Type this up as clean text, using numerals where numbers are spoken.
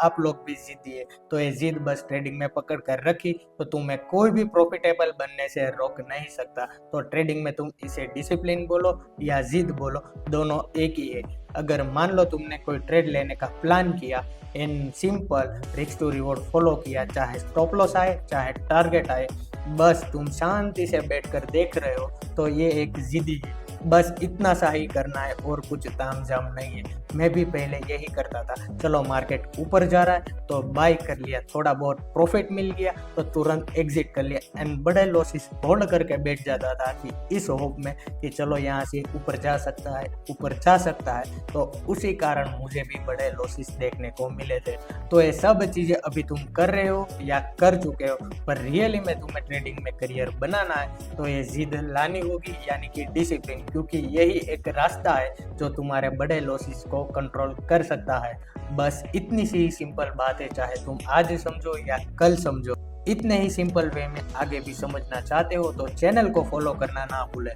आप लोग भी जिद्दी है, तो ये जिद बस ट्रेडिंग में पकड़ कर रखी तो तुम्हें कोई भी प्रॉफिटेबल बनने से रोक नहीं सकता। तो ट्रेडिंग में तुम इसे डिसिप्लिन बोलो या जिद बोलो, दोनों एक ही है। अगर मान लो तुमने कोई ट्रेड लेने का प्लान किया, इन simple risk to reward follow किया, चाहे स्टॉप लॉस आए चाहे टारगेट आए, बस तुम शांति से बैठकर देख रहे हो, तो ये एक जिद्दी है। बस इतना सा ही करना है और कुछ तामझाम नहीं है। मैं भी पहले यही करता था, चलो मार्केट ऊपर जा रहा है तो बाय कर लिया, थोड़ा बहुत प्रॉफिट मिल गया तो तुरंत एग्जिट कर लिया एंड बड़े लॉसेस होल्ड करके बैठ जाता था कि इस होप में कि चलो यहाँ से ऊपर जा सकता है, ऊपर जा सकता है। तो उसी कारण मुझे भी बड़े लॉसेस देखने को मिले थे। तो ये सब चीज़ें अभी तुम कर रहे हो या कर चुके हो, पर रियली में तुम्हें ट्रेडिंग में करियर बनाना है तो ये जिद लानी होगी, यानी कि डिसिप्लिन, क्योंकि यही एक रास्ता है जो तुम्हारे बड़े लॉसेस को कंट्रोल कर सकता है। बस इतनी सी सिंपल बात है, चाहे तुम आज समझो या कल समझो। इतने ही सिंपल वे में आगे भी समझना चाहते हो तो चैनल को फॉलो करना ना भूलें।